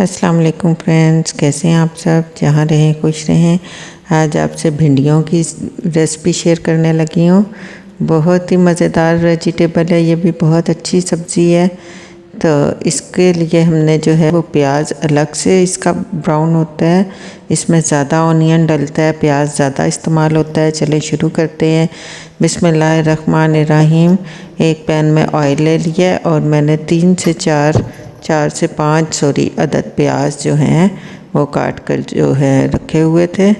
अस्सलाम वालेकुम फ्रेंड्स, कैसे हैं आप सब। जहाँ रहें खुश रहें। आज आपसे भिंडियों की रेसिपी शेयर करने लगी हूँ। बहुत ही मज़ेदार वेजिटेबल है, ये भी बहुत अच्छी सब्ज़ी है। तो इसके लिए हमने जो है वो प्याज अलग से इसका ब्राउन होता है, इसमें ज़्यादा ऑनियन डलता है, प्याज ज़्यादा इस्तेमाल होता है। चले शुरू करते हैं। बिस्मिल्लाहिर्रहमानिर्रहीम। एक पैन में ऑयल ले लिया और मैंने 4 से 5 अदद प्याज जो हैं वो काट कर जो है रखे हुए थे,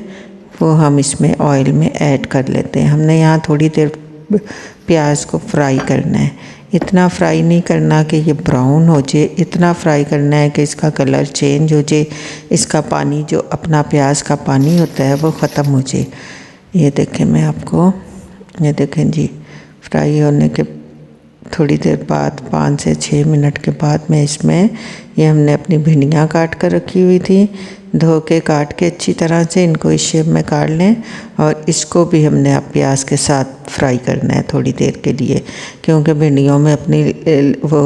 वो हम इसमें ऑयल में ऐड कर लेते हैं। हमने यहाँ थोड़ी देर प्याज को फ्राई करना है। इतना फ्राई नहीं करना कि ये ब्राउन हो जाए, इतना फ्राई करना है कि इसका कलर चेंज हो जाए, इसका पानी जो अपना प्याज का पानी होता है वो ख़त्म हो जाए। ये देखें, मैं आपको ये देखें जी, फ्राई होने के थोड़ी देर बाद 5 से 6 मिनट के बाद मैं इसमें ये हमने अपनी भिंडियाँ काट कर रखी हुई थी, धो के काट के अच्छी तरह से इनको इस शेप में काट लें। और इसको भी हमने अब प्याज के साथ फ्राई करना है थोड़ी देर के लिए, क्योंकि भिंडियों में अपनी वो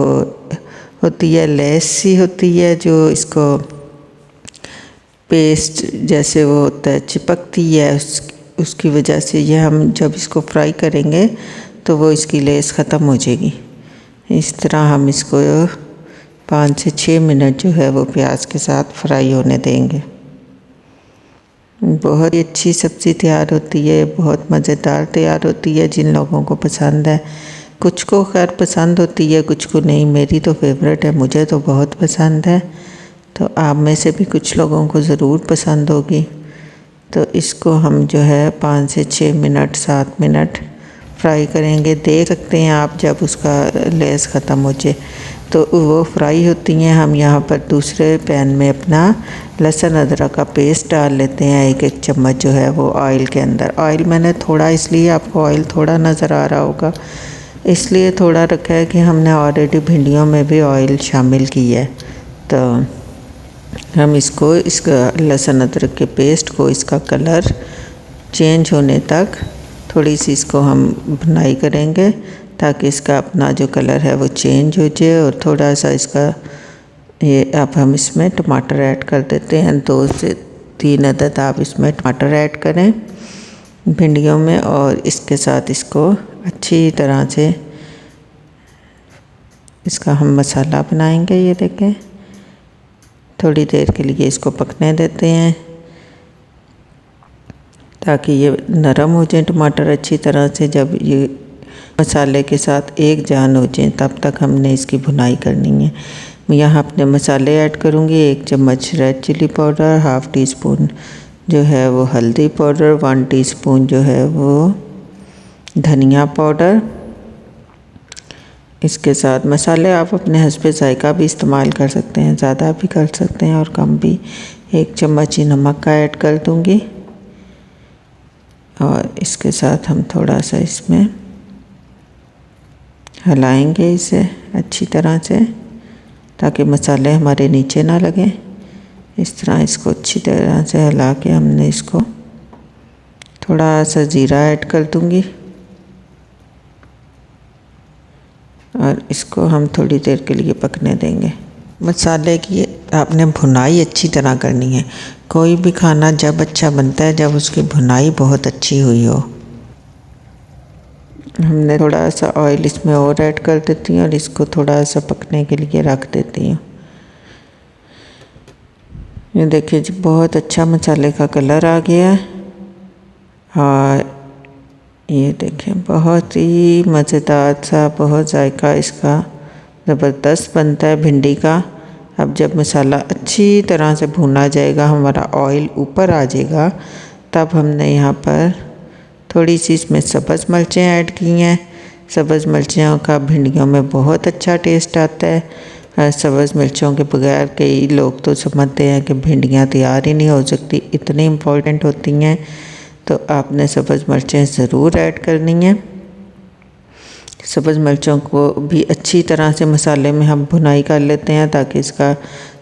होती है, लेस सी होती है जो इसको पेस्ट जैसे वो होता है चिपकती है, उसकी वजह से ये हम जब इसको फ्राई करेंगे तो वो इसकी लेस ख़त्म हो जाएगी। इस तरह हम इसको 5 से 6 मिनट जो है वो प्याज के साथ फ्राई होने देंगे। बहुत ही अच्छी सब्ज़ी तैयार होती है, बहुत मज़ेदार तैयार होती है। जिन लोगों को पसंद है, कुछ को खैर पसंद होती है, कुछ को नहीं। मेरी तो फेवरेट है, मुझे तो बहुत पसंद है, तो आप में से भी कुछ लोगों को ज़रूर पसंद होगी। तो इसको हम जो है 5 से 6 मिनट 7 मिनट फ्राई करेंगे। देख सकते हैं आप, जब उसका लेस ख़त्म हो जाए तो वो फ्राई होती हैं। हम यहाँ पर दूसरे पैन में अपना लहसुन अदरक का पेस्ट डाल लेते हैं, 1 चम्मच जो है वो ऑयल के अंदर। ऑयल मैंने थोड़ा, इसलिए आपको ऑयल थोड़ा नज़र आ रहा होगा, इसलिए थोड़ा रखा है कि हमने ऑलरेडी भिंडियों में भी ऑयल शामिल की है। तो हम इसको, इसका लहसुन अदरक के पेस्ट को, इसका कलर चेंज होने तक थोड़ी सी इसको हम भुनाई करेंगे, ताकि इसका अपना जो कलर है वो चेंज हो जाए। और थोड़ा सा इसका ये, अब हम इसमें टमाटर ऐड कर देते हैं। 2 से 3 अदद आप इसमें टमाटर ऐड करें भिंडियों में, और इसके साथ इसको अच्छी तरह से इसका हम मसाला बनाएंगे। ये देखें, थोड़ी देर के लिए इसको पकने देते हैं ताकि ये नरम हो जाए टमाटर अच्छी तरह से। जब ये मसाले के साथ एक जान हो जाए तब तक हमने इसकी भुनाई करनी है। मैं यहाँ अपने मसाले ऐड करूँगी। 1 चम्मच रेड चिली पाउडर, ½ टीस्पून जो है वो हल्दी पाउडर, 1 टीस्पून जो है वो धनिया पाउडर। इसके साथ मसाले आप अपने हस्बे ज़ायका भी इस्तेमाल कर सकते हैं, ज़्यादा भी कर सकते हैं और कम भी। 1 चम्मच ही नमक का ऐड कर दूँगी, और इसके साथ हम थोड़ा सा इसमें हिलाएंगे इसे अच्छी तरह से, ताकि मसाले हमारे नीचे ना लगें। इस तरह इसको अच्छी तरह से हिला के हमने इसको थोड़ा सा ज़ीरा ऐड कर दूंगी, और इसको हम थोड़ी देर के लिए पकने देंगे। मसाले की आपने भुनाई अच्छी तरह करनी है। कोई भी खाना जब अच्छा बनता है जब उसकी भुनाई बहुत अच्छी हुई हो। हमने थोड़ा सा ऑयल इसमें और ऐड कर देती हूँ और इसको थोड़ा सा पकने के लिए रख देती हूँ। ये देखिए जी, बहुत अच्छा मसाले का कलर आ गया है, और ये देखें बहुत ही मज़ेदार सा, बहुत जायका इसका ज़बरदस्त बनता है भिंडी का। अब जब मसाला अच्छी तरह से भुना जाएगा, हमारा ऑयल ऊपर आ जाएगा, तब हमने यहाँ पर थोड़ी सी इसमें सब्ज़ मिर्चें ऐड की हैं। सब्ज़ मिर्चों का भिंडियों में बहुत अच्छा टेस्ट आता है। सब्ज़ मिर्चों के बगैर कई लोग तो समझते हैं कि भिंडियाँ तैयार ही नहीं हो सकती, इतनी इम्पोर्टेंट होती हैं। तो आपने सब्ज़ मिर्चें ज़रूर ऐड करनी हैं। सब्ज़ मिर्चों को भी अच्छी तरह से मसाले में हम भुनाई कर लेते हैं, ताकि इसका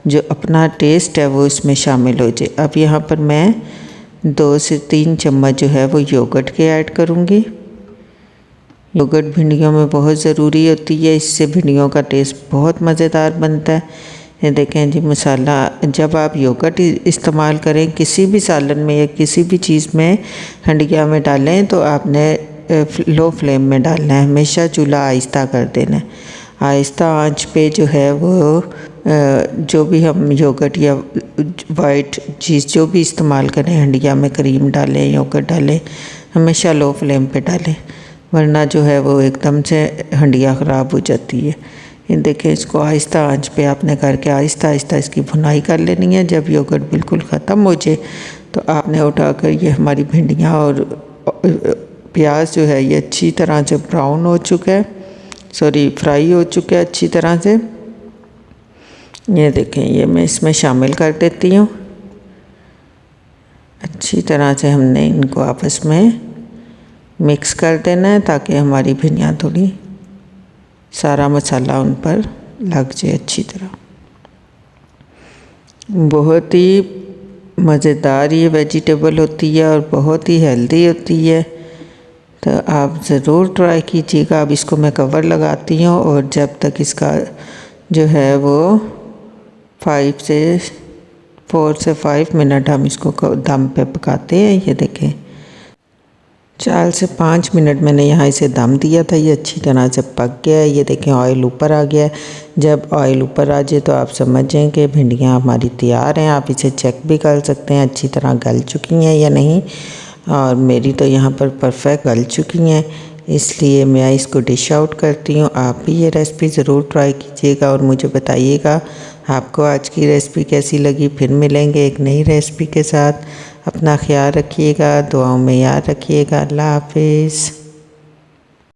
जो अपना टेस्ट है वो इसमें शामिल हो जाए। अब यहाँ पर मैं 2 से 3 चम्मच जो है वो योगर्ट के ऐड करूँगी। योगर्ट भिंडियों में बहुत ज़रूरी होती है, इससे भिंडियों का टेस्ट बहुत मज़ेदार बनता है। ये देखें जी मसाला, जब आप योगर्ट इस्तेमाल करें किसी भी सालन में या किसी भी चीज़ में हंडिया में डालें तो आपने लो फ्लेम में डालना है, हमेशा चूल्हा आहिस्ता कर देना है। आहिस्ता आंच पे जो है वो जो भी हम योगर्ट या वाइट चीज़ जो भी इस्तेमाल करें, हंडिया में क्रीम डालें, योगर्ट डालें, हमेशा लो फ्लेम पे डालें, वरना जो है वो एकदम से हंडिया ख़राब हो जाती है। ये देखें, इसको आहिस्ता आंच पे आपने करके आहिस्ता आहिस्ता इसकी भुनाई कर लेनी है। जब योगर्ट बिल्कुल ख़त्म हो जाए तो आपने उठाकर ये हमारी भिंडियाँ और प्याज जो है ये अच्छी तरह से ब्राउन हो चुका है, फ्राई हो चुका है अच्छी तरह से। ये देखें, ये मैं इसमें शामिल कर देती हूँ। अच्छी तरह से हमने इनको आपस में मिक्स कर देना है ताकि हमारी भिंडियाँ थोड़ी सारा मसाला उन पर लग जाए अच्छी तरह। बहुत ही मज़ेदार ये वेजिटेबल होती है और बहुत ही हेल्दी होती है, तो आप ज़रूर ट्राई कीजिएगा। अब इसको मैं कवर लगाती हूँ और जब तक इसका जो है वो 4 से 5 मिनट हम इसको दम पे पकाते हैं। ये देखें 4 से 5 मिनट मैंने यहाँ इसे दम दिया था, ये अच्छी तरह से पक गया है। ये देखें ऑयल ऊपर आ गया है। जब ऑयल ऊपर आ जाए तो आप समझें कि भिंडियाँ हमारी तैयार हैं। आप इसे चेक भी कर सकते हैं अच्छी तरह गल चुकी हैं या नहीं, और मेरी तो यहाँ पर परफेक्ट गल चुकी हैं, इसलिए मैं इसको डिश आउट करती हूँ। आप भी ये रेसिपी ज़रूर ट्राई कीजिएगा और मुझे बताइएगा आपको आज की रेसिपी कैसी लगी। फिर मिलेंगे एक नई रेसिपी के साथ। अपना ख्याल रखिएगा, दुआओं में याद रखिएगा। अल्लाह हाफिज़।